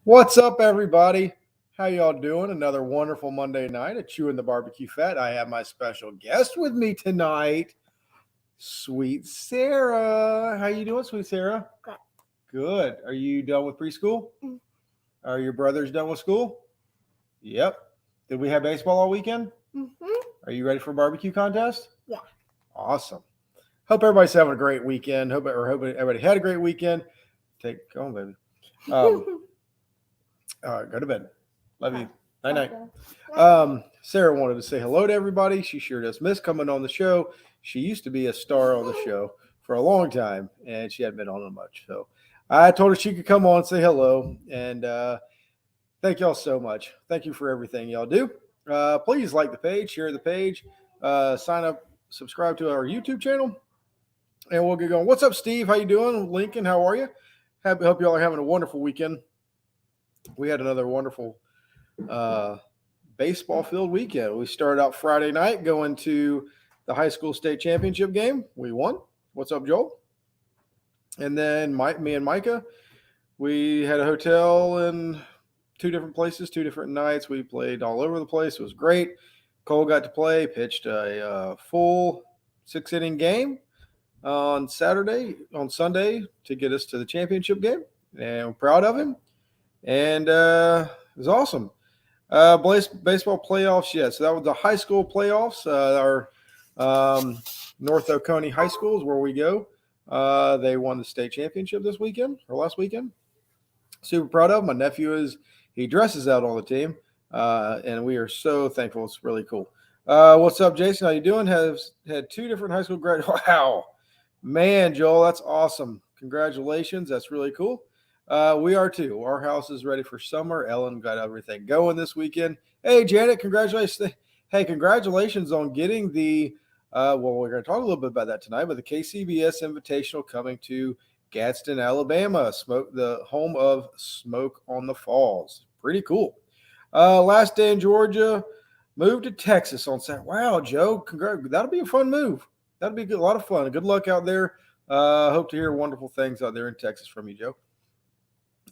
What's up, everybody? How y'all doing? Another wonderful Monday night at Chewin the BBQ Fat. I have my special guest with me tonight, Sweet Sarah. How you doing, Sweet Sarah? Good. Good. Are you done with preschool? Mm. Are your brothers done with school? Yep. Did we have baseball all weekend? Mm-hmm. Are you ready for a barbecue contest? Yeah. Awesome. Hope everybody's having a great weekend. Hope everybody had a great weekend. Go on, baby. Go to bed. Love you. Night night. Sarah wanted to say hello to everybody. She sure does miss coming on the show. She used to be a star on the show for a long time, and she hadn't been on it much. So I told her she could come on and say hello. And thank y'all so much. Thank you for everything y'all do. Please like the page, share the page, sign up, subscribe to our YouTube channel, and we'll get going. What's up, Steve? How you doing? Lincoln, how are you? Hope y'all are having a wonderful weekend. We had another wonderful baseball filled weekend. We started out Friday night going to the high school state championship game. We won. What's up, Joel? And then me and Micah, we had a hotel in two different places, two different nights. We played all over the place. It was great. Cole got to play, pitched a full 6-inning game on Sunday to get us to the championship game. And we're proud of him. And it was awesome. Baseball playoffs, yeah. So that was the high school playoffs. Our North Oconee High School is where we go. They won the state championship this weekend or last weekend. Super proud of him. My nephew he dresses out on the team, and we are so thankful. It's really cool. What's up, Jason? How you doing? Has had two different high school grads. Wow, man, Joel, that's awesome. Congratulations. That's really cool. We are too. Our house is ready for summer. Ellen got everything going this weekend. Hey, Janet, congratulations. Hey, congratulations on getting the, we're going to talk a little bit about that tonight, but the KCBS Invitational coming to Gadsden, Alabama, the home of Smoke on the Falls. Pretty cool. Last day in Georgia, moved to Texas on Saturday. Wow, Joe, congrats. That'll be a fun move. That'll be a lot of fun. Good luck out there. Hope to hear wonderful things out there in Texas from you, Joe.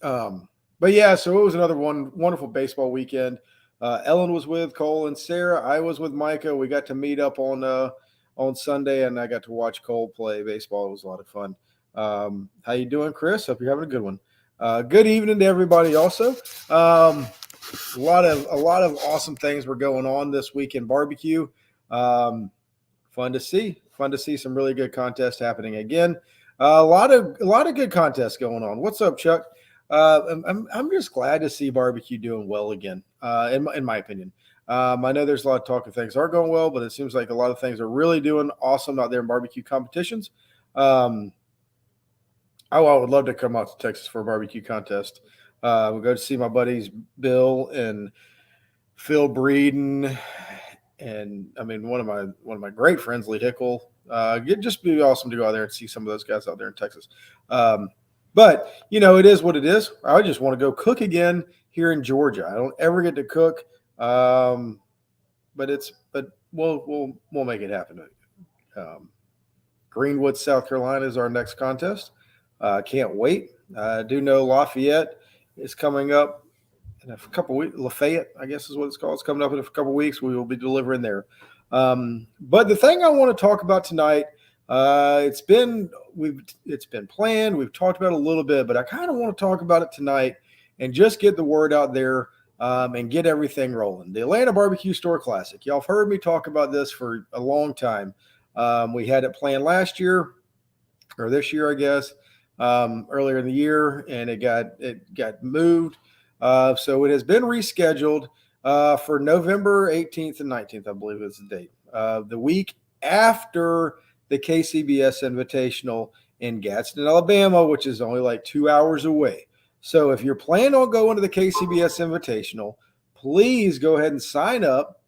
But yeah, so it was another wonderful baseball weekend. Ellen was with Cole and Sarah. I was with Micah. We got to meet up on Sunday, and I got to watch Cole play baseball. It was a lot of fun. How you doing, Chris? Hope you're having a good one. Good evening to everybody. Also, a lot of awesome things were going on this week in barbecue. Fun to see some really good contests happening again. A lot of good contests going on. What's up, Chuck? I'm just glad to see barbecue doing well again, in my opinion. I know there's a lot of talk of things aren't going well, but it seems like a lot of things are really doing awesome out there in barbecue competitions. I would love to come out to Texas for a barbecue contest. We'll go to see my buddies Bill and Phil Breeden, and I mean one of my great friends, Lee Hickle. It'd just be awesome to go out there and see some of those guys out there in Texas. But, it is what it is. I just want to go cook again here in Georgia. I don't ever get to cook, but we'll make it happen. Greenwood, South Carolina is our next contest. Can't wait. I do know Lafayette is coming up in a couple weeks. Lafayette, I guess is what it's called. It's coming up in a couple weeks. We will be delivering there. But the thing I want to talk about tonight, it's been planned. We've talked about it a little bit, but I kind of want to talk about it tonight and just get the word out there and get everything rolling. The Atlanta Barbecue Store Classic. Y'all have heard me talk about this for a long time. We had it planned last year or this year, I guess, earlier in the year, and it got moved. So it has been rescheduled for November 18th and 19th, I believe is the date. The week after the KCBS Invitational in Gadsden, Alabama, which is only like 2 hours away. So if you're planning on going to the KCBS Invitational, please go ahead and sign up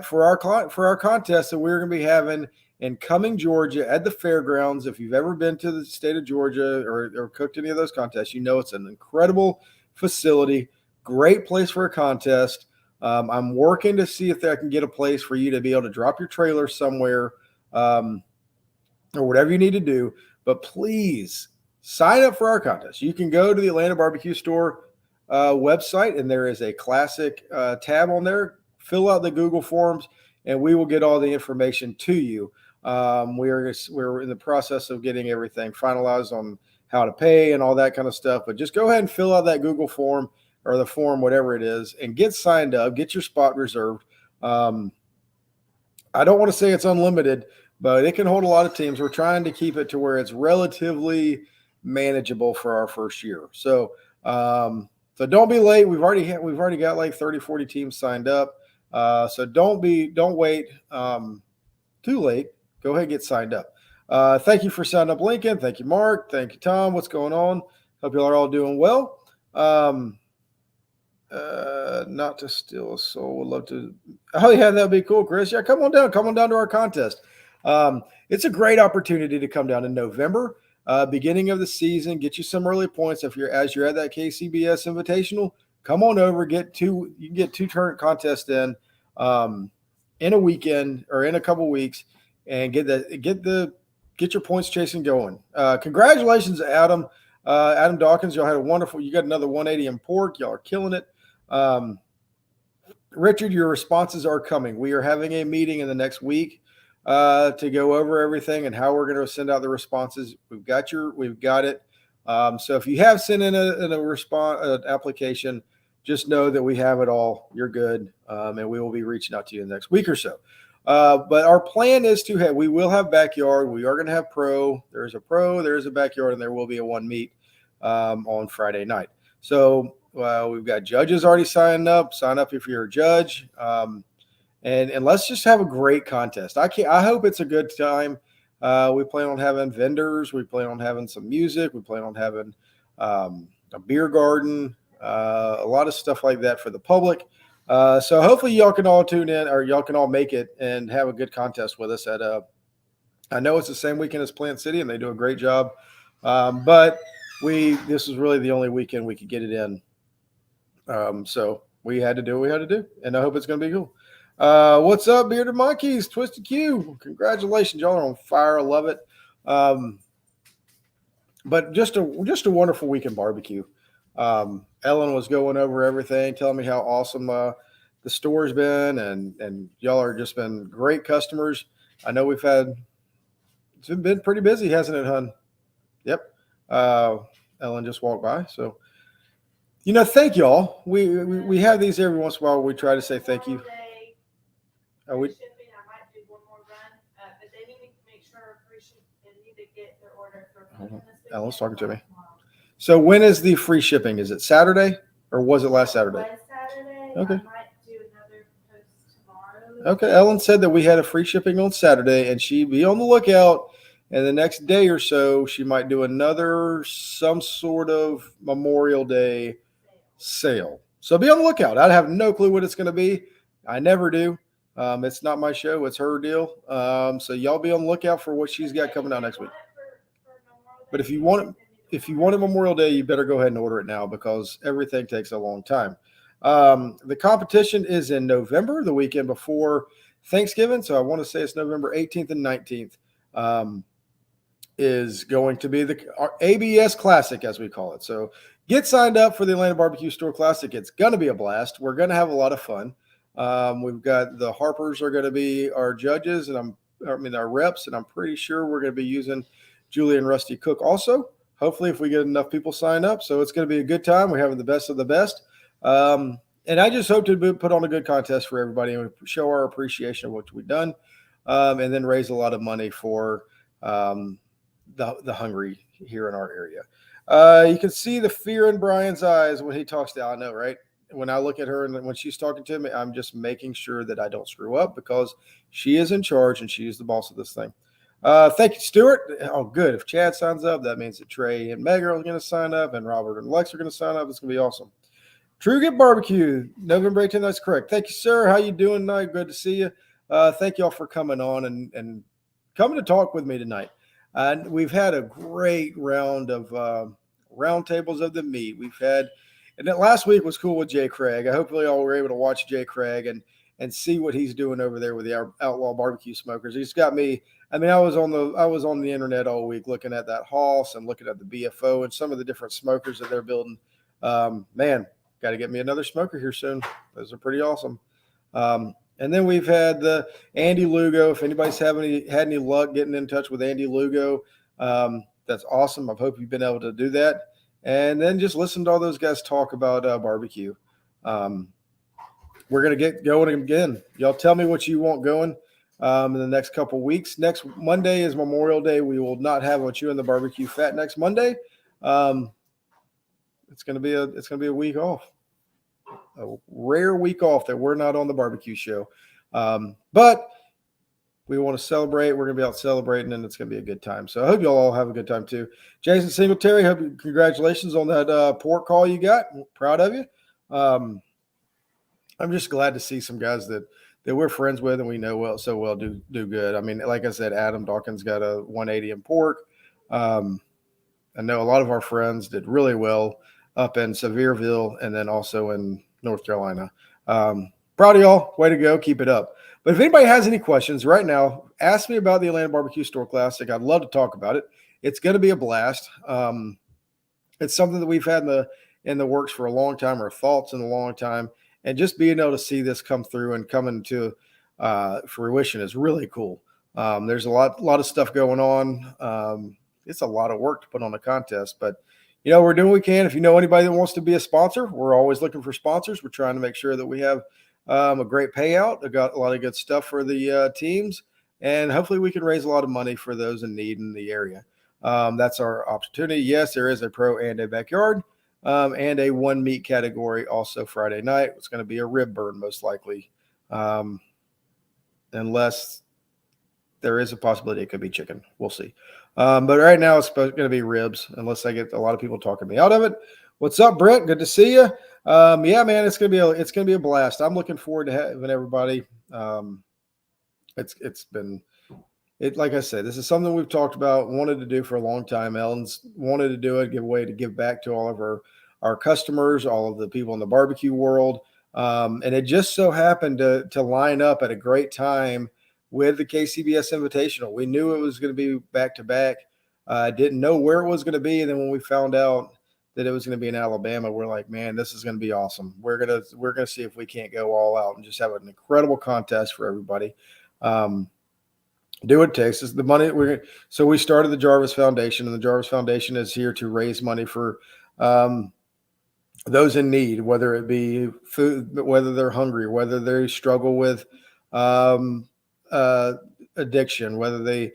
for our contest that we're going to be having in Cumming, Georgia at the fairgrounds. If you've ever been to the state of Georgia or cooked any of those contests, it's an incredible facility, great place for a contest. I'm working to see if I can get a place for you to be able to drop your trailer somewhere or whatever you need to do. But please sign up for our contest. You can go to the Atlanta Barbecue Store website, and there is a classic tab on there. Fill out the Google Forms, and we will get all the information to you. We're in the process of getting everything finalized on how to pay and all that kind of stuff. But just go ahead and fill out that Google form or the form, whatever it is, and get signed up, get your spot reserved. I don't want to say it's unlimited, but it can hold a lot of teams. We're trying to keep it to where it's relatively manageable for our first year. So don't be late. We've already got like 30, 40 teams signed up. So don't wait too late. Go ahead and get signed up. Thank you for signing up, Lincoln. Thank you, Mark. Thank you, Tom. What's going on? Hope you all are all doing well. Not to steal a soul. Would love to. Oh yeah, that'd be cool, Chris. Yeah, come on down. Come on down to our contest. It's a great opportunity to come down in November, beginning of the season. Get you some early points as you're at that KCBS Invitational. Come on over. You can get 2 turn contests in a weekend or in a couple weeks, and get your points chasing going. Congratulations, Adam. Adam Dawkins, y'all had a wonderful. You got another 180 in pork. Y'all are killing it. Richard, your responses are coming. We are having a meeting in the next week to go over everything and how we're going to send out the responses. We've got it. So if you have sent in an application, just know that we have it all. You're good, and we will be reaching out to you in the next week or so. But our plan is we will have backyard. We are going to have pro. There's a pro, there's a backyard, and there will be a 1 meet on Friday night. So we've got judges already signed up. Sign up if you're a judge. And let's just have a great contest. I hope it's a good time. We plan on having vendors. We plan on having some music. We plan on having a beer garden, a lot of stuff like that for the public. So hopefully y'all can all tune in, or y'all can all make it and have a good contest with us I know it's the same weekend as Plant City, and they do a great job. But this was really the only weekend we could get it in. So we had to do what we had to do, and I hope it's going to be cool. What's up, Bearded Monkeys? Twisted Q. Congratulations. Y'all are on fire. I love it. But just a wonderful weekend barbecue. Ellen was going over everything, telling me how awesome the store's been, and y'all are just been great customers. I know it's been pretty busy, hasn't it, hon? Yep. Ellen just walked by. So, thank y'all. We have these every once in a while. We try to say thank you. Shipping, I might do one more run, but they need to make sure they need to get their order for Ellen's talking to me. So when is the free shipping? Is it Saturday, or was it last Saturday? Last Saturday. Okay. I might do another post tomorrow. Okay. Ellen said that we had a free shipping on Saturday, and she'd be on the lookout. And the next day or so, she might do some sort of Memorial Day sale. So be on the lookout. I have no clue what it's going to be. I never do. It's not my show. It's her deal. So y'all be on the lookout for what she's got coming out next week. But if you want it Memorial Day, you better go ahead and order it now, because everything takes a long time. The competition is in November, the weekend before Thanksgiving. So I want to say it's November 18th and 19th. Is going to be our ABS Classic, as we call it. So get signed up for the Atlanta Barbecue Store Classic. It's going to be a blast. We're going to have a lot of fun. We've got the Harpers are going to be our judges, and our reps, and I'm pretty sure we're going to be using Julie and Rusty Cook also. Hopefully, if we get enough people sign up. So it's going to be a good time. We're having the best of the best. And I just hope to put on a good contest for everybody and show our appreciation of what we've done, and then raise a lot of money for the hungry here in our area. You can see the fear in Brian's eyes when he talks to, I know, right? When I look at her and when she's talking to me, I'm just making sure that I don't screw up, because she is in charge and she is the boss of this thing. Thank you, Stuart. Oh, good. If Chad signs up, that means that Trey and Meg are going to sign up, and Robert and Lex are going to sign up. It's going to be awesome. True Get Barbecue, November 18th. That's correct. Thank you, sir. How you doing tonight? Good to see you. Thank y'all for coming on and coming to talk with me tonight. And we've had a great round of roundtables of the meat. And that last week was cool with Jay Craig. I hope y'all were able to watch Jay Craig and see what he's doing over there with the Outlaw Barbecue Smokers. He's got me. I mean, I was on the internet all week looking at that Hoss and looking at the BFO and some of the different smokers that they're building. Man, got to get me another smoker here soon. Those are pretty awesome. And then we've had the Andy Lugo. If anybody's had any luck getting in touch with Andy Lugo, that's awesome. I hope you've been able to do that. And then just listen to all those guys talk about barbecue. We're going to get going again. Y'all tell me what you want going in the next couple weeks. Next Monday is Memorial Day. We will not have a Chewin the BBQ Fat next Monday. It's going to be a week off. A rare week off that we're not on the barbecue show. But we want to celebrate. We're going to be out celebrating, and it's going to be a good time. So I hope y'all all have a good time too. Jason Singletary, congratulations on that pork call you got. Proud of you. I'm just glad to see some guys that we're friends with and we know well do good. I mean, like I said, Adam Dawkins got a 180 in pork. I know a lot of our friends did really well up in Sevierville and then also in North Carolina. Proud of y'all. Way to go. Keep it up. But if anybody has any questions right now, ask me about the Atlanta Barbecue Store Classic. I'd love to talk about it. It's going to be a blast. It's something that we've had in the works for a long time, or thoughts in a long time. And just being able to see this come through and come into fruition is really cool. There's a lot of stuff going on. It's a lot of work to put on a contest, but we're doing what we can. If you know anybody that wants to be a sponsor, we're always looking for sponsors. We're trying to make sure that we have a great payout. I've got a lot of good stuff for the teams, and hopefully we can raise a lot of money for those in need in the area. That's our opportunity. Yes, there is a pro and a backyard. And a one meat category also Friday night. It's going to be a rib burn most likely, unless there is a possibility it could be chicken. We'll see. But right now it's going to be ribs, unless I get a lot of people talking me out of it. What's up, Brent? Good to see you. Yeah, man, it's going to be a blast. I'm looking forward to having everybody. Like I said, this is something we've talked about, wanted to do for a long time. Ellen's wanted to do it, to give back to all of our customers, all of the people in the barbecue world. And it just so happened to line up at a great time with the KCBS Invitational. We knew it was going to be back to back. Didn't know where it was going to be. And then when we found out that it was going to be in Alabama, we're like, man, this is going to be awesome. We're going to see if we can't go all out and just have an incredible contest for everybody. Do what it takes. Is the money so we started the Jarvis Foundation, and the Jarvis Foundation is here to raise money for those in need, whether it be food, whether they're hungry, whether they struggle with addiction, whether they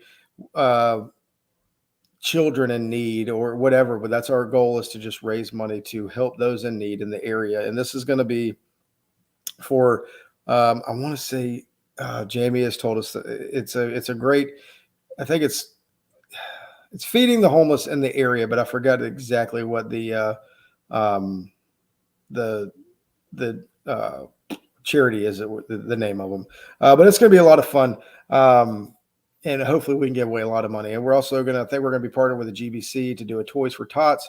children in need or whatever. But that's our goal, is to just raise money to help those in need in the area. And this is going to be for I want to say Jamie has told us that it's a great, I think it's feeding the homeless in the area, but I forgot exactly what the charity is, the name of them. But it's going to be a lot of fun. And hopefully we can give away a lot of money. And we're also we're going to be partnered with the GBC to do a Toys for Tots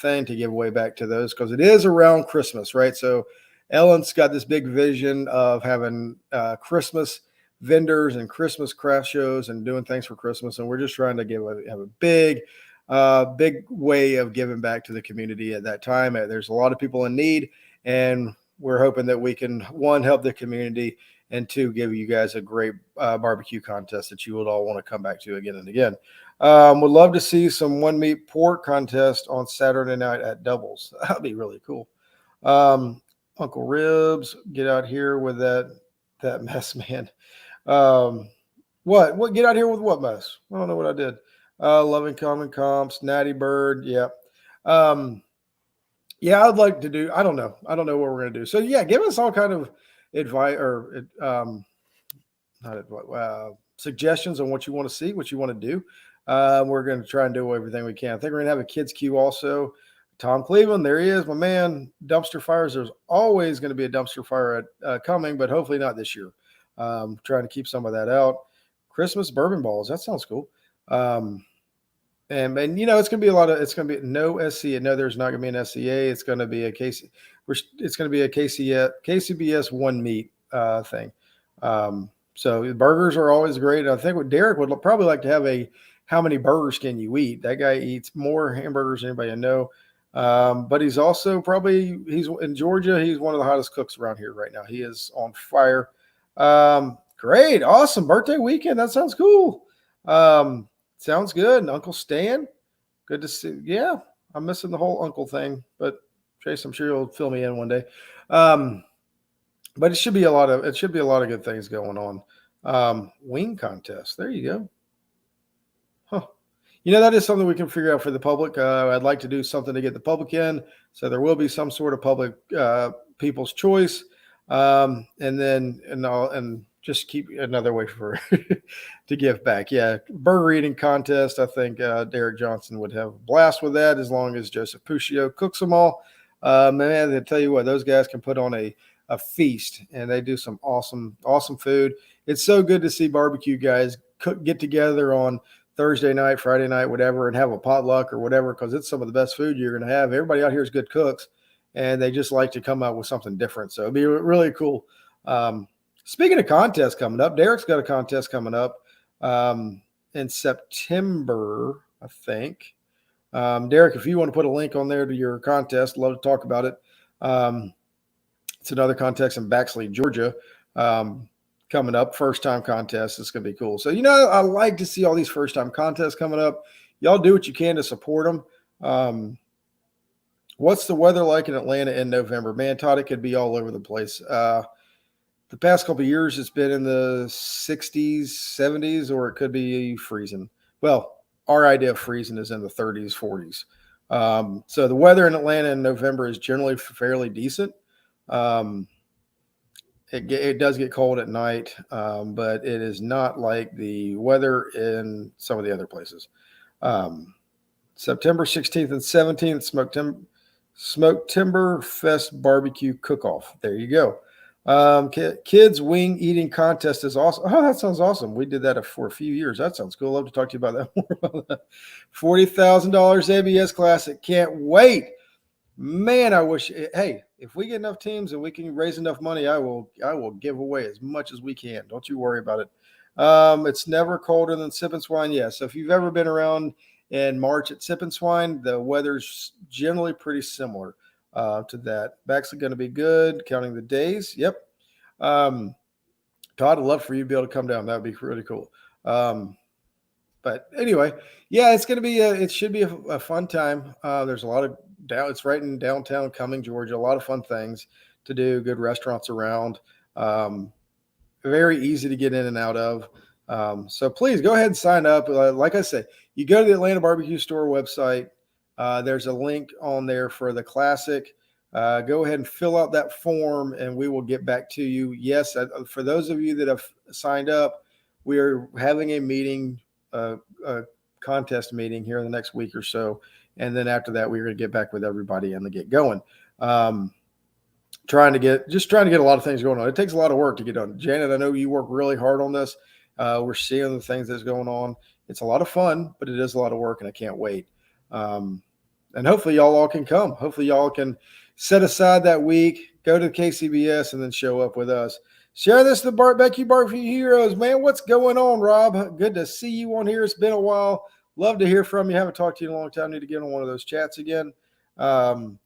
thing to give away back to those, because it is around Christmas, right? So Ellen's got this big vision of having Christmas vendors and Christmas craft shows and doing things for Christmas. And we're just trying to have a big way of giving back to the community at that time. There's a lot of people in need, and we're hoping that we can, one, help the community, and two, give you guys a great barbecue contest that you would all want to come back to again and again. Would love to see some one meat pork contest on Saturday night at Doubles. That'd be really cool. Uncle Ribs, get out here with that mess, man. What get out here with what mess? I don't know what I did. Loving Common Comps, Natty Bird. Yeah. Yeah, I'd like to do, I don't know what we're going to do. So yeah, give us all kind of advice or suggestions on what you want to see, what you want to do. We're going to try and do everything we can. I think we're going to have a kids queue also. Tom Cleveland, there he is, my man. Dumpster fires. There's always going to be a dumpster fire coming, but hopefully not this year. Trying to keep some of that out. Christmas bourbon balls. That sounds cool. And it's going to be it's going to be no SCA. No, there's not going to be an SCA. It's going to be it's going to be a KCBS one meat thing. So burgers are always great. I think what Derek would probably like to have how many burgers can you eat? That guy eats more hamburgers than anybody I know. But he's also he's in Georgia. He's one of the hottest cooks around here right now. He is on fire. Great, awesome birthday weekend. That sounds cool. Sounds good. And Uncle Stan, good to see. Yeah, I'm missing the whole uncle thing, but Chase, I'm sure you'll fill me in one day. But it should be a lot of good things going on. Wing contest. There you go. Huh. That is something we can figure out for the public. I'd like to do something to get the public in, so there will be some sort of public people's choice, and just keep another way for to give back. Yeah, burger eating contest. I think Derek Johnson would have a blast with that as long as Joseph Puccio cooks them all. Man, I tell you what, those guys can put on a feast, and they do some awesome food. It's so good to see barbecue guys get together on Thursday night, Friday night, whatever, and have a potluck or whatever, because it's some of the best food you're going to have. Everybody out here is good cooks, and they just like to come out with something different. So it'd be really cool. Speaking of contests coming up, Derek's got a contest coming up in September, I think. Derek, if you want to put a link on there to your contest, love to talk about it. It's another contest in Baxley, Georgia. Coming up, first time contest. It's going to be cool. So, I like to see all these first time contests coming up. Y'all do what you can to support them. What's the weather like in Atlanta in November? Man, Todd, it could be all over the place. The past couple of years, it's been in the 60s, 70s, or it could be freezing. Well, our idea of freezing is in the 30s, 40s. So the weather in Atlanta in November is generally fairly decent. It does get cold at night, but it is not like the weather in some of the other places. September 16th and 17th, Smoke Timber Fest Barbecue Cook-Off. There you go. Kids Wing Eating Contest is awesome. Oh, that sounds awesome. We did that for a few years. That sounds cool. I'd love to talk to you about that more. $40,000 ABS Classic. Can't wait. Man, I wish. Hey, if we get enough teams and we can raise enough money, I will give away as much as we can. Don't you worry about it. It's never colder than Sip and Swine. Yeah. So if you've ever been around in March at Sip and Swine, the weather's generally pretty similar to that. Back's going to be good. Counting the days. Yep. Todd, I'd love for you to be able to come down. That would be really cool. But anyway, yeah, it's going to be it should be a fun time. There's a lot of it's right in downtown Cumming, Georgia. A lot of fun things to do. Good restaurants around. Very easy to get in and out of. So please go ahead and sign up. Like I said, you go to the Atlanta Barbecue Store website. There's a link on there for the classic. Go ahead and fill out that form, and we will get back to you. Yes, for those of you that have signed up, we are having a meeting, a contest meeting here in the next week or so. And then after that, we're going to get back with everybody and get going. Trying to get a lot of things going on. It takes a lot of work to get done. Janet, I know you work really hard on this. We're seeing the things that's going on. It's a lot of fun, but it is a lot of work, and I can't wait. And hopefully y'all all can come. Hopefully y'all can set aside that week, go to KCBS, and then show up with us. Share this to the BBQ Barbecue Heroes. Man, what's going on, Rob? Good to see you on here. It's been a while. Love to hear from you. Haven't talked to you in a long time. Need to get on one of those chats again. It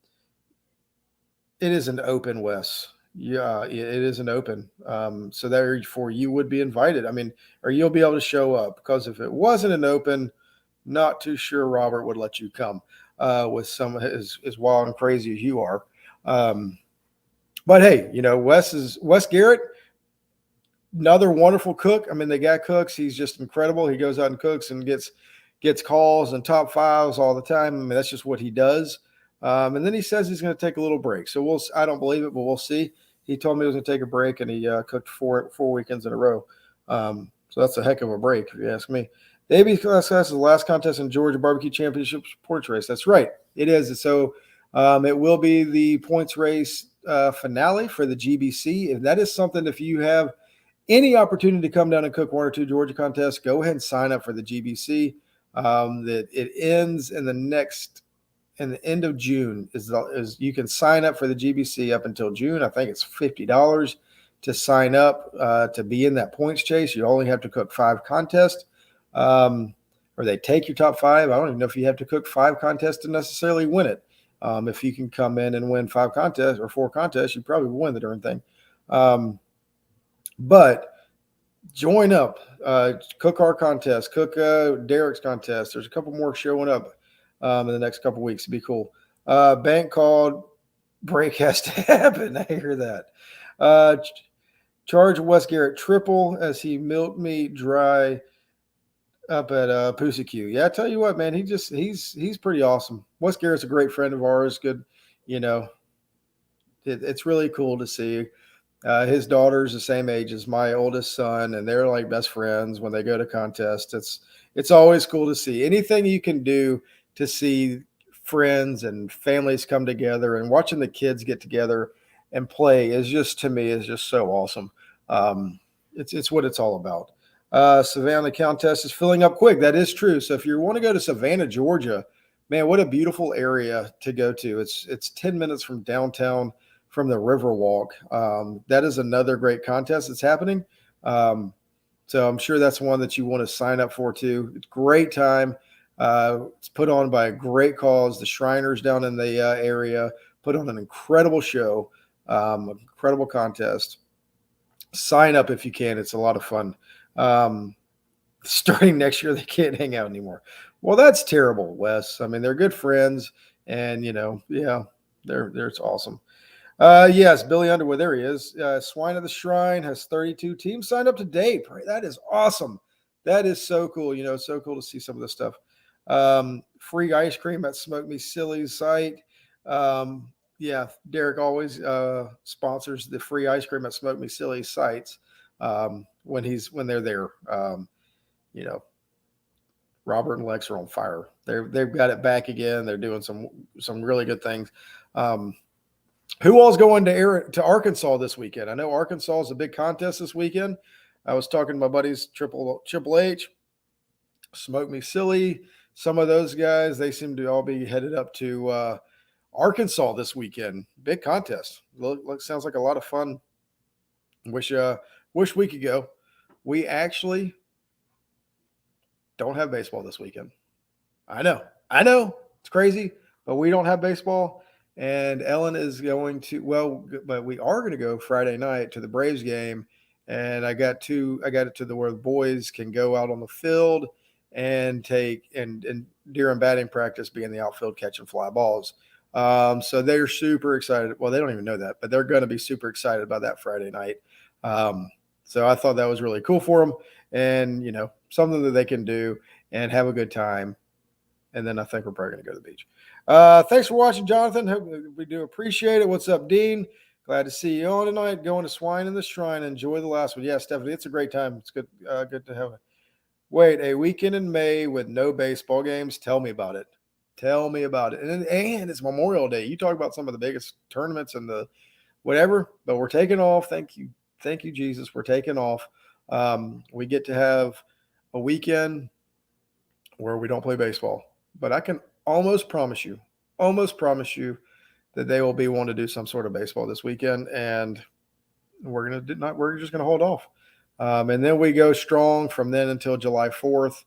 isn't open, Wes. Yeah, it isn't open. So therefore, you would be invited. I mean, or you'll be able to show up, because if it wasn't an open, not too sure Robert would let you come with some as wild and crazy as you are. But hey, Wes Garrett, another wonderful cook. I mean, the guy cooks. He's just incredible. He goes out and cooks and gets calls and top fives all the time. I mean, that's just what he does. And then he says he's going to take a little break. So I don't believe it, but we'll see. He told me he was going to take a break, and he cooked four weekends in a row. So that's a heck of a break, if you ask me. The ABS Class is the last contest in Georgia Barbecue Championship Points Race. That's right. It is. So it will be the points race finale for the GBC. And that is something, if you have any opportunity to come down and cook one or two Georgia contests, go ahead and sign up for the GBC. That it ends in the end of June is you can sign up for the GBC up until June. I think it's $50 to sign up to be in that points chase. You only have to cook 5 contests, or they take your top 5. I don't even know if you have to cook 5 contests to necessarily win it. If you can come in and win 5 contests or 4 contests, you probably will win the darn thing. But join up, cook our contest, cook Derek's contest. There's a couple more showing up in the next couple weeks. It'd be cool. Bank called, break has to happen. I hear that. Charge Wes Garrett triple as he milked me dry up at Pussy Q. Yeah, I tell you what, man, he's pretty awesome. Wes Garrett's a great friend of ours. Good, it's really cool to see. His daughter's the same age as my oldest son, and they're like best friends when they go to contests. It's always cool to see anything you can do to see friends and families come together, and watching the kids get together and play is just, to me, is just so awesome. It's what it's all about. Savannah contest is filling up quick. That is true. So if you want to go to Savannah, Georgia, man, what a beautiful area to go to. It's 10 minutes from downtown, from the Riverwalk. That is another great contest that's happening. So I'm sure that's one that you want to sign up for too. It's a great time. It's put on by a great cause. The Shriners down in the area put on an incredible show, incredible contest. Sign up if you can. It's a lot of fun. Starting next year, they can't hang out anymore. Well, that's terrible, Wes. I mean, they're good friends, and it's awesome. Yes, Billy Underwood. There he is. Swine of the Shrine has 32 teams signed up to date. That is awesome. That is so cool. So cool to see some of this stuff. Free ice cream at Smoke Me Silly's site. Derek always sponsors the free ice cream at Smoke Me Silly's sites when they're there. Robert and Lex are on fire. They've got it back again. They're doing some really good things. Who all's going to Arkansas this weekend? I know Arkansas is a big contest this weekend. I was talking to my buddies, Triple H, Smoke Me Silly, some of those guys. They seem to all be headed up to Arkansas this weekend. Big contest. Sounds like a lot of fun. Wish we could go. We actually don't have baseball this weekend. I know. It's crazy, but we don't have baseball. And Ellen is going to, but we are going to go Friday night to the Braves game. And I got it to where the boys can go out on the field and and during batting practice be in the outfield catching fly balls. So they're super excited. Well, they don't even know that, but they're going to be super excited about that Friday night. So I thought that was really cool for them, and something that they can do and have a good time. And then I think we're probably going to go to the beach. Thanks for watching, Jonathan. We do appreciate it. What's up, Dean? Glad to see you on tonight. Going to Swine in the Shrine. Enjoy the last one. Yeah, Stephanie, it's a great time. It's good. Good to have it. Wait, a weekend in May with no baseball games? Tell me about it. And it's Memorial Day. You talk about some of the biggest tournaments and the whatever, but we're taking off. Thank you, Jesus. We're taking off. We get to have a weekend where we don't play baseball, but I can almost promise you that they will be wanting to do some sort of baseball this weekend, and we're just going to hold off. And then we go strong from then until July 4th.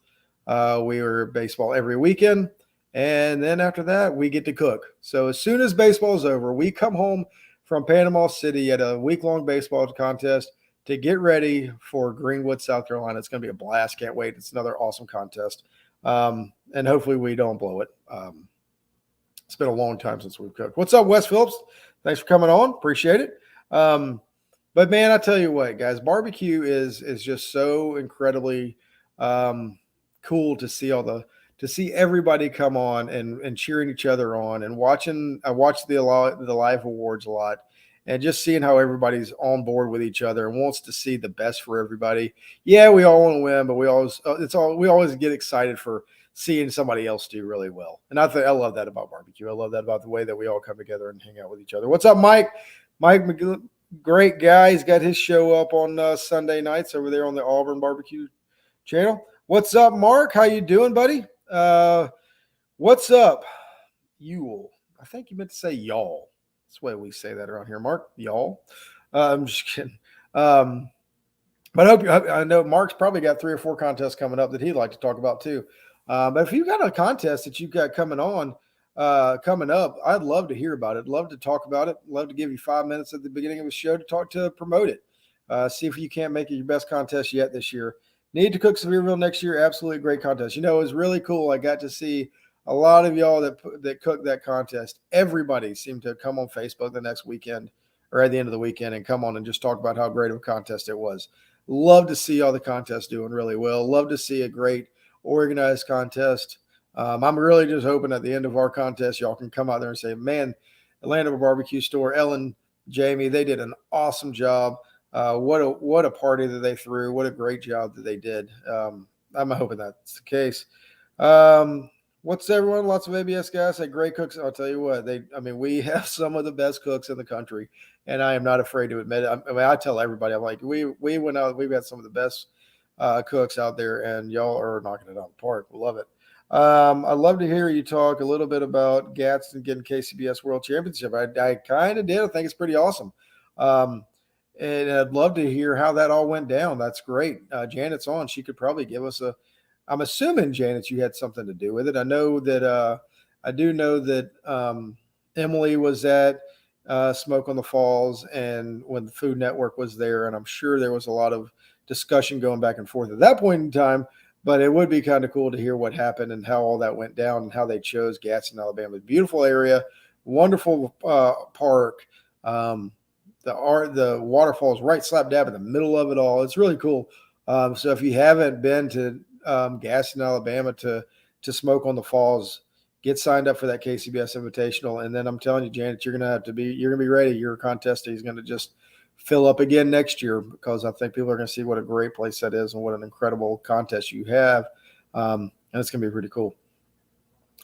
We are baseball every weekend. And then after that, we get to cook. So as soon as baseball is over, we come home from Panama City at a week-long baseball contest to get ready for Greenwood, South Carolina. It's going to be a blast. Can't wait. It's another awesome contest. And hopefully we don't blow it. It's been a long time since we've cooked. What's up, Wes Phillips? Thanks for coming on. Appreciate it. But man, I tell you what, guys, barbecue is just so incredibly cool to see everybody come on and cheering each other on and watching. I watch the live awards a lot, and just seeing how everybody's on board with each other and wants to see the best for everybody. Yeah, we all want to win, but we always get excited for seeing somebody else do really well. And I love that about barbecue. I love that about the way that we all come together and hang out with each other. What's up, Mike? Mike McGill, great guy. He's got his show up on Sunday nights over there on the Auburn Barbecue channel. What's up, Mark? How you doing, buddy? What's up, Yule? I think you meant to say y'all. That's the way we say that around here, Mark. Y'all. I'm just kidding. But I know Mark's probably got 3 or 4 contests coming up that he'd like to talk about too. But if you've got a contest that you've got coming on, coming up, I'd love to hear about it. Love to talk about it. Love to give you 5 minutes at the beginning of the show to promote it. See if you can't make it your best contest yet this year. Need to cook Sevierville next year. Absolutely great contest. You know, it was really cool. I got to see a lot of y'all that cooked that contest. Everybody seemed to come on Facebook the next weekend or at the end of the weekend and come on and just talk about how great of a contest it was. Love to see all the contests doing really well. Love to see a great organized contest. I'm really just hoping at the end of our contest, y'all can come out there and say, man, Atlanta Barbecue Store, Ellen, Jamie, they did an awesome job. What a party that they threw. What a great job that they did. I'm hoping that's the case. What's everyone? Lots of ABS guys say great cooks. I'll tell you what, we have some of the best cooks in the country, and I am not afraid to admit it. I tell everybody, I'm like, we went out, we've got some of the best cooks out there, and y'all are knocking it out of the park. We love it. I'd love to hear you talk a little bit about Gadsden getting KCBS World Championship. I kind of did. I think it's pretty awesome. And I'd love to hear how that all went down. That's great. Janet's on. She could probably give us I'm assuming, Janet, you had something to do with it. I do know that Emily was at Smoke on the Falls and when the Food Network was there, and I'm sure there was a lot of discussion going back and forth at that point in time. But it would be kind of cool to hear what happened and how all that went down and how they chose Gadsden, Alabama. Beautiful area, wonderful park. The waterfall is right slap dab in the middle of it all. It's really cool. So if you haven't been to Gadsden, Alabama to Smoke on the Falls, get signed up for that KCBS Invitational. And then I'm telling you, Janet, you're going to be ready. Your contest is going to just fill up again next year because I think people are going to see what a great place that is and what an incredible contest you have. And it's going to be pretty cool.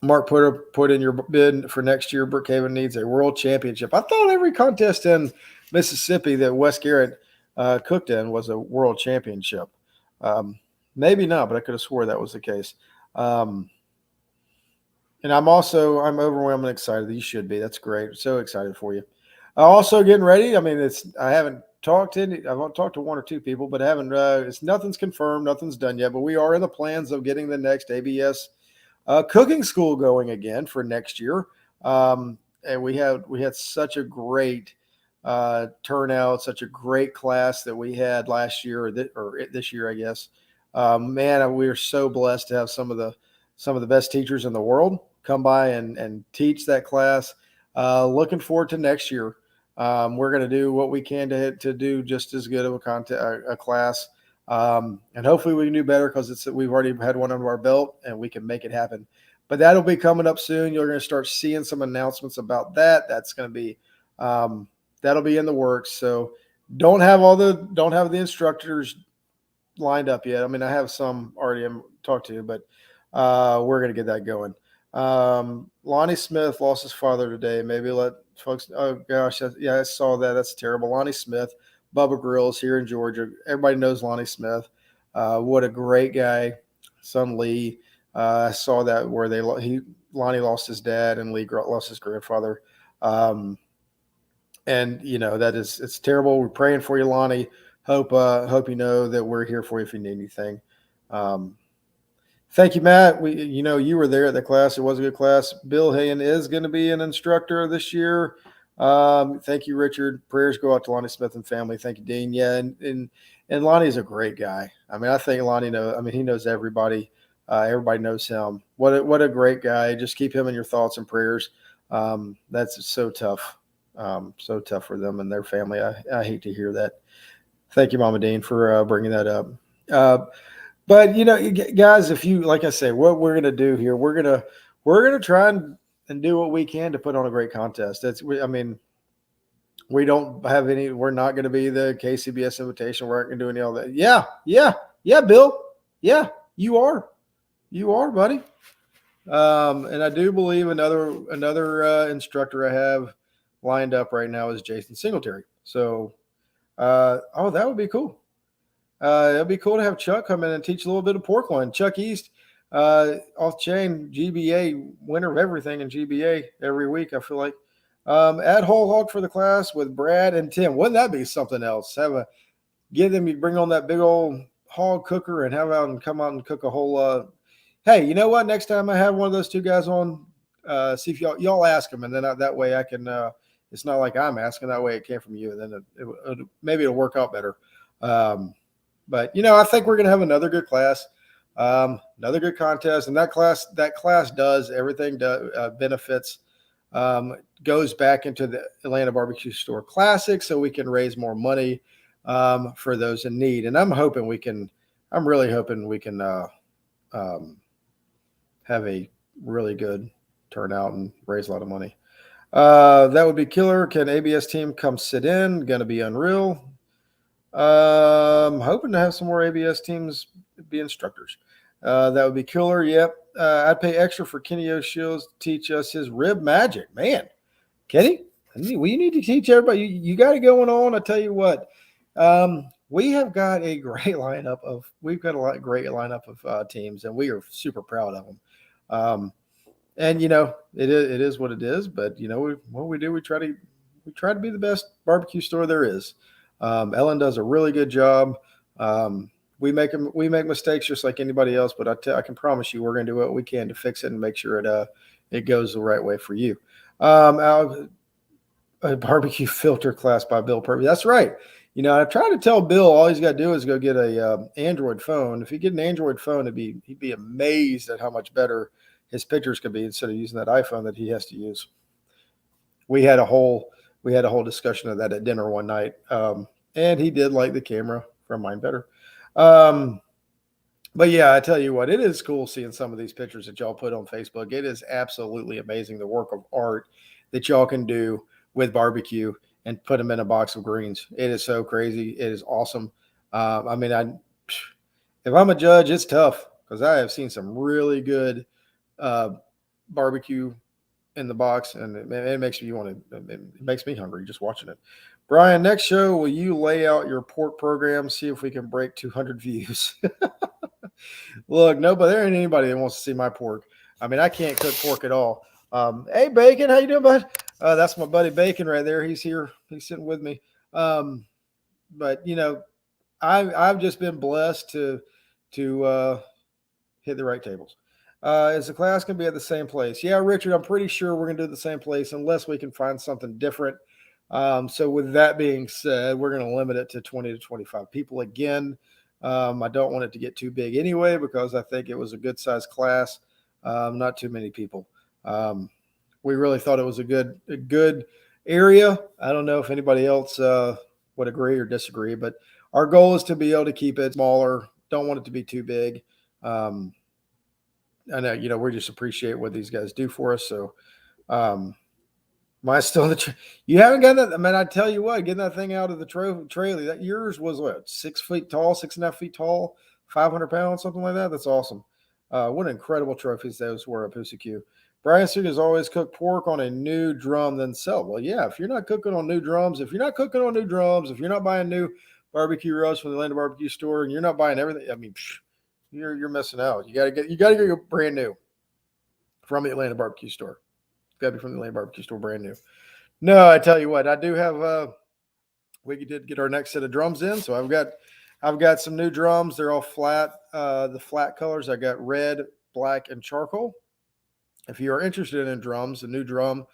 Mark put in your bid for next year. Brookhaven needs a world championship. I thought every contest in Mississippi that Wes Garrett cooked in was a world championship. Maybe not, but I could have swore that was the case. And I'm overwhelmingly excited. You should be. That's great. So excited for you. Also getting ready. I mean, I haven't talked to one or two people, but nothing's confirmed. Nothing's done yet, but we are in the plans of getting the next ABS cooking school going again for next year. And we had such a great turnout, such a great class that we had last year or this year, I guess. Man, we are so blessed to have some of the best teachers in the world come by and teach that class. Looking forward to next year. We're going to do what we can to do just as good of a class. And hopefully we can do better because we've already had one under our belt and we can make it happen. But that'll be coming up soon. You're going to start seeing some announcements about that. That's going to be that'll be in the works. So don't have the instructors lined up yet. I mean, I have some already talked to, but we're going to get that going. Lonnie Smith lost his father today. Maybe let folks. Oh gosh, I saw that. That's terrible. Lonnie Smith, Bubba Grills here in Georgia. Everybody knows Lonnie Smith. What a great guy. Son Lee. I saw that where Lonnie lost his dad and Lee lost his grandfather. And it's terrible. We're praying for you, Lonnie. Hope you know that we're here for you if you need anything. Thank you, Matt. You were there at the class. It was a good class. Bill Hayen is going to be an instructor this year. Thank you, Richard. Prayers go out to Lonnie Smith and family. Thank you, Dean. Yeah, and Lonnie's a great guy. I mean, I think Lonnie he knows everybody. Everybody knows him. What a great guy. Just keep him in your thoughts and prayers. That's so tough. So tough for them and their family. I hate to hear that. Thank you, Mama Dean, for bringing that up. But guys, if you, like I say, what we're going to do here, we're going to try and do what we can to put on a great contest. We don't have any, we're not going to be the KCBS invitation. We're not going to do any of that. Yeah, Bill. Yeah, you are, buddy. And I do believe another instructor I have lined up right now is Jason Singletary. So, that would be cool. It'd be cool to have Chuck come in and teach a little bit of pork loin. Chuck East, off chain GBA, winner of everything in GBA every week, I feel like. Add whole hog for the class with Brad and Tim. Wouldn't that be something else? Bring on that big old hog cooker and come out and cook a whole. Hey, you know what? Next time I have one of those two guys on, See if y'all ask them, and then that way I can. It's not like I'm asking. That way it came from you, and then maybe it'll work out better. But I think we're gonna have another good class, another good contest, and that class does everything. Benefits goes back into the Atlanta Barbecue Store Classic, so we can raise more money for those in need. And I'm really hoping we can have a really good turnout and raise a lot of money. That would be killer. Can ABS team come sit in? Going to be unreal. Hoping to have some more ABS teams be instructors. That would be killer. Yep. I'd pay extra for Kenny O'Shields to teach us his rib magic. Man, Kenny, we need to teach everybody. You got it going on. I tell you what, we have got a great lineup of teams, and we are super proud of them. And it is what it is. But what we do, we try to be the best barbecue store there is. Ellen does a really good job. We make mistakes just like anybody else, but I can promise you we're going to do what we can to fix it and make sure it goes the right way for you. A barbecue filter class by Bill Purvey. That's right. I try to tell Bill all he's got to do is go get a Android phone. If he get an Android phone, he'd be amazed at how much better his pictures could be instead of using that iPhone that he has to use. We had a whole discussion of that at dinner one night, and he did like the camera from mine better. But yeah, I tell you what, it is cool seeing some of these pictures that y'all put on Facebook. It is absolutely amazing the work of art that y'all can do with barbecue and put them in a box of greens. It is so crazy. It is awesome. If I'm a judge, it's tough because I have seen some really good barbecue in the box, and it makes me hungry just watching it. Brian, next show, will you lay out your pork program? See if we can break 200 views. Look, there ain't anybody that wants to see my pork. I can't cook pork at all. Hey, Bacon, how you doing, bud? That's my buddy Bacon right there. He's here. He's sitting with me. But I've just been blessed to hit the right tables. Is the class going to be at the same place? Yeah, Richard, I'm pretty sure we're going to do the same place unless we can find something different. So with that being said, we're going to limit it to 20 to 25 people again. I don't want it to get too big anyway, because I think it was a good sized class. Not too many people. We really thought it was a good area. I don't know if anybody else would agree or disagree, but our goal is to be able to keep it smaller. Don't want it to be too big. I know, we just appreciate what these guys do for us. So, mine's still in the you haven't gotten that. I tell you what, getting that thing out of the trailer, that yours was what, 6 feet tall, 6.5 feet tall, 500 pounds, something like that. That's awesome. What incredible trophies those were at Pussy Q. Brian Suit has always cooked pork on a new drum, then sell. Well, yeah, if you're not cooking on new drums, if you're not buying new barbecue roast from the Atlanta Barbecue Store, and you're not buying everything, you're missing out. You gotta get brand new from the Atlanta Barbecue Store. It's gotta be from the Atlanta Barbecue Store, brand new. No, I tell you what, I do have we did get our next set of drums in. So I've got some new drums. They're all flat. The flat colors, I got red, black, and charcoal. If you are interested in drums, a new drum,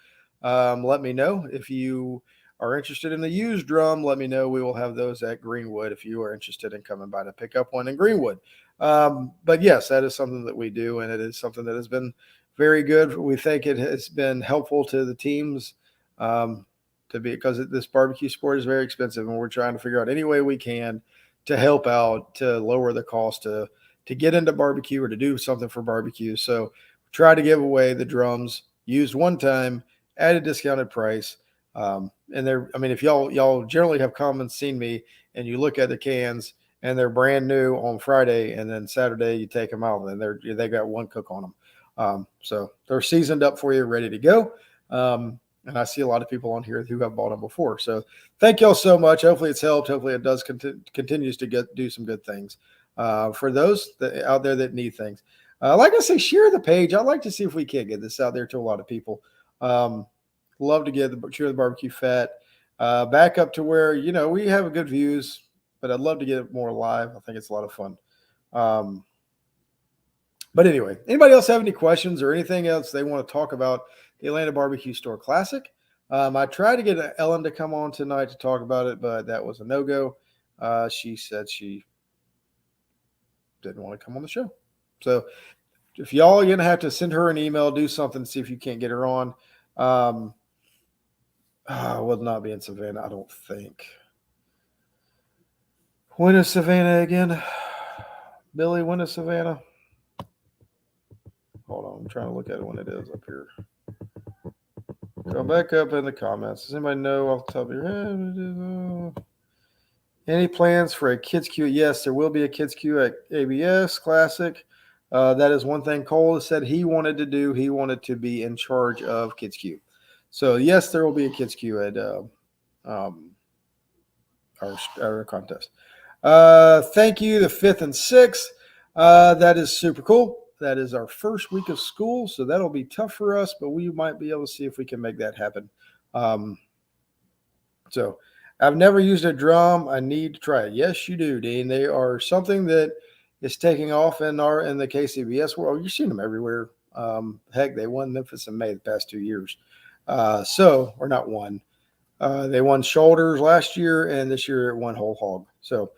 let me know. If you are interested in the used drum, let me know. We will have those at Greenwood if you are interested in coming by to pick up one in Greenwood. But yes, that is something that we do, and it is something that has been very good. We think it has been helpful to the teams because this barbecue sport is very expensive, and we're trying to figure out any way we can to help out, to lower the cost to get into barbecue or to do something for barbecue. So try to give away the drums used one time at a discounted price. And if y'all generally have come and seen me and you look at the cans and they're brand new on Friday, and then Saturday you take them out and they got one cook on them. So they're seasoned up for you, ready to go. And I see a lot of people on here who have bought them before. So thank y'all so much. Hopefully it's helped. Hopefully it does continues to do some good things for those out there that need things. Like I say, share the page. I'd like to see if we can get this out there to a lot of people. Love to get the Chewin the BBQ Fat back up to where, we have good views, but I'd love to get it more live. I think it's a lot of fun. But anyway, anybody else have any questions or anything else they want to talk about the Atlanta Barbecue Store Classic? I tried to get Ellen to come on tonight to talk about it, but that was a no-go. She said she didn't want to come on the show. So if y'all are going to have to send her an email, do something, see if you can't get her on. Will not be in Savannah, I don't think. When is Savannah again? Billy, when is Savannah? Hold on, I'm trying to look at it when it is up here. Go back up in the comments. Does anybody know off the top of your head? Any plans for a kids queue? Yes, there will be a kids queue at ABS Classic. That is one thing Cole said he wanted to do. He wanted to be in charge of kids queue. So yes, there will be a kids queue at our contest. Thank you, the 5th and 6th. That is super cool. That is our first week of school, so that'll be tough for us, but we might be able to see if we can make that happen. So I've never used a drum. I need to try it. Yes, you do, Dean. They are something that is taking off in the KCBS world. You've seen them everywhere. Heck, they won Memphis in May the past 2 years. Or not one. They won shoulders last year, and this year it won whole hog. So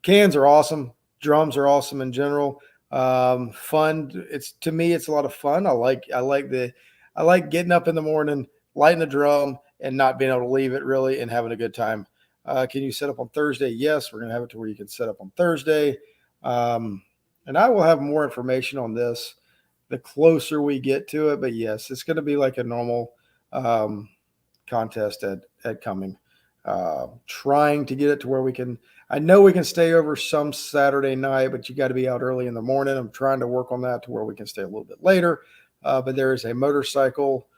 cans are awesome. Drums are awesome in general. Fun. To me, it's a lot of fun. I like getting up in the morning, lighting a drum, and not being able to leave it really, and having a good time. Can you set up on Thursday? Yes, we're gonna have it to where you can set up on Thursday. And I will have more information on this the closer we get to it. But yes, it's gonna be like a normal contest at Cumming. Trying to get it to where we can. I know we can stay over some Saturday night, but you got to be out early in the morning. I'm trying to work on that to where we can stay a little bit later. But there is a motorcycle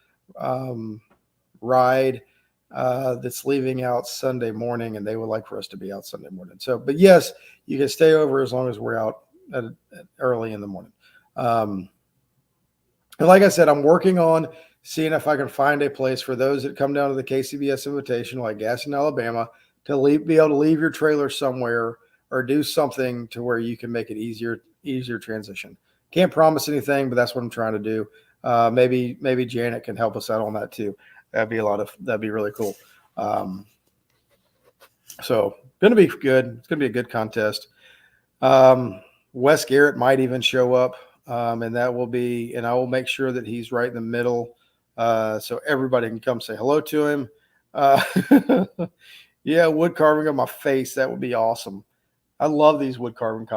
ride that's leaving out Sunday morning, and they would like for us to be out Sunday morning. So, but yes, you can stay over as long as we're out at early in the morning. And like I said, I'm working on seeing if I can find a place for those that come down to the KCBS Invitational, like Gaston, Alabama, to be able to leave your trailer somewhere or do something to where you can make it easier transition. Can't promise anything, but that's what I'm trying to do. Maybe Janet can help us out on that too. That'd be really cool. So going to be good. It's going to be a good contest. Wes Garrett might even show up, and I will make sure that he's right in the middle. So everybody can come say hello to him. Yeah, wood carving of my face. That would be awesome. I love these wood carving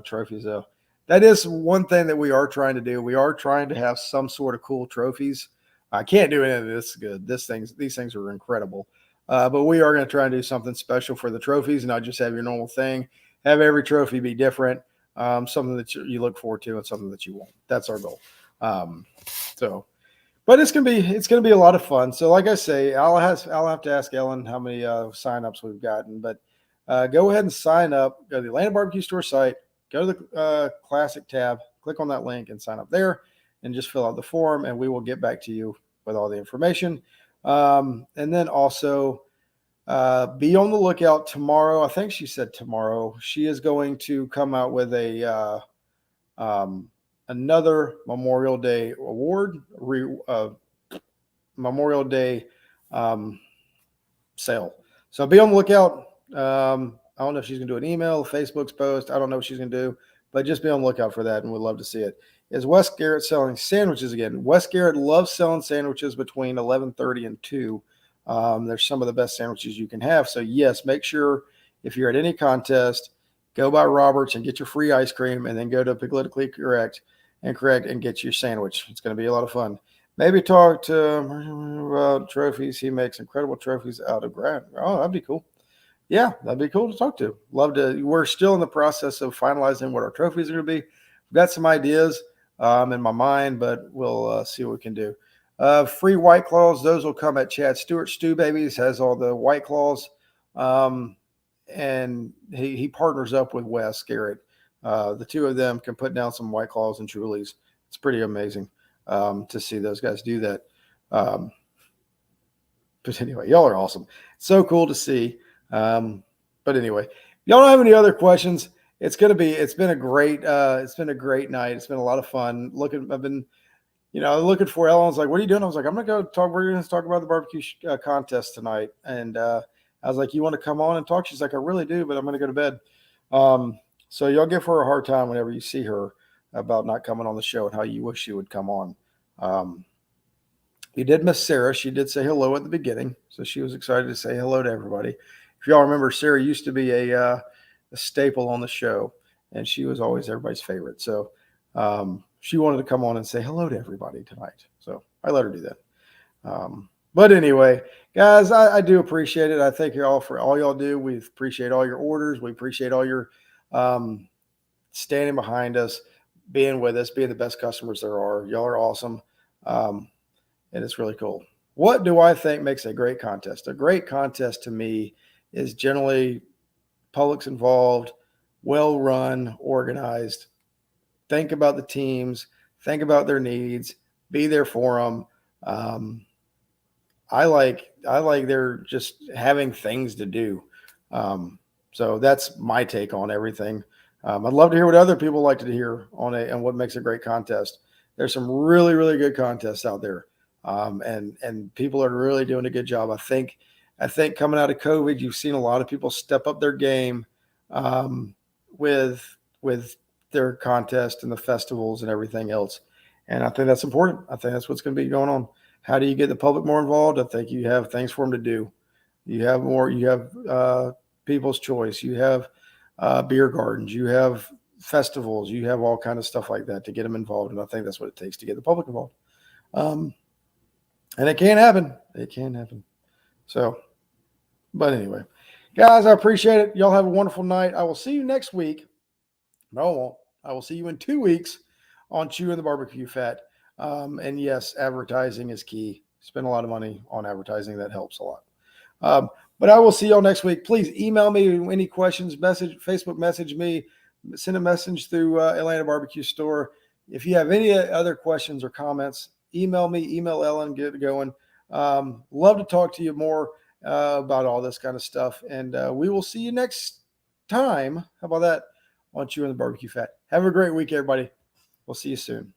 trophies, though. That is one thing that we are trying to do. We are trying to have some sort of cool trophies. I can't do any of this good. These things are incredible. But we are going to try and do something special for the trophies and not just have your normal thing. Have every trophy be different, something that you look forward to and something that you want. That's our goal. But it's gonna be a lot of fun. So, like I say, I'll have to ask Ellen how many signups we've gotten. But go ahead and sign up. Go to the Atlanta Barbecue Store site. Go to the Classic tab. Click on that link and sign up there, and just fill out the form, and we will get back to you with all the information. And then also be on the lookout tomorrow. I think she said tomorrow she is going to come out with a another Memorial Day award, Memorial Day sale. So be on the lookout. I don't know if she's going to do an email, Facebook's post. I don't know what she's going to do, but just be on the lookout for that, and we'd love to see it. Is Wes Garrett selling sandwiches again? Wes Garrett loves selling sandwiches between 11:30 and 2. They're some of the best sandwiches you can have. So, yes, make sure if you're at any contest, go by Roberts and get your free ice cream, and then go to Politically Correct and get your sandwich. It's going to be a lot of fun. Maybe talk to about trophies. He makes incredible trophies out of granite. Oh, that'd be cool. Yeah, that'd be cool to talk to. Love to. We're still in the process of finalizing what our trophies are going to be. We've got some ideas in my mind, but we'll see what we can do. Free White Claws. Those will come at Chad Stewart. Stew Babies has all the White Claws. And he partners up with Wes Garrett. The two of them can put down some White Claws and Trulies. It's pretty amazing to see those guys do that. But anyway, y'all are awesome. So cool to see. But anyway, y'all don't have any other questions. it's been a great night. It's been a lot of fun. I've been, looking for Ellen's like, what are you doing? I was like, we're going to talk about the barbecue contest tonight. And I was like, you want to come on and talk? She's like, I really do, but I'm going to go to bed. So y'all give her a hard time whenever you see her about not coming on the show and how you wish she would come on. You did miss Sarah. She did say hello at the beginning. So she was excited to say hello to everybody. If y'all remember, Sarah used to be a staple on the show, and she was always everybody's favorite. So she wanted to come on and say hello to everybody tonight. So I let her do that. But anyway, guys, I do appreciate it. I thank you all for all y'all do. We appreciate all your orders. We appreciate all your standing behind us, being with us, being the best customers there are. Y'all are awesome. And it's really cool. What do I think makes a great contest? A great contest to me is generally public's involved, well run, organized. Think about the teams, think about their needs, be there for them. I like they're just having things to do. So that's my take on everything. I'd love to hear what other people like to hear on what makes a great contest. There's some really, really good contests out there. And people are really doing a good job. I think coming out of COVID, you've seen a lot of people step up their game with their contest and the festivals and everything else. And I think that's important. I think that's what's going to be going on. How do you get the public more involved? I think you have things for them to do. You have People's Choice. You have beer gardens. You have festivals. You have all kind of stuff like that to get them involved. And I think that's what it takes to get the public involved. And it can happen. It can happen. So, but anyway, guys, I appreciate it. Y'all have a wonderful night. I will see you next week. No, I won't. I will see you in 2 weeks on Chewin the BBQ Fat. And yes, advertising is key. Spend a lot of money on advertising. That helps a lot. But I will see y'all next week. Please email me any questions, Facebook message me, send a message through Atlanta Barbecue Store. If you have any other questions or comments, email me, email Ellen, get it going. Love to talk to you more about all this kind of stuff. And we will see you next time. How about that? On Chewin the BBQ Fat. Have a great week, everybody. We'll see you soon.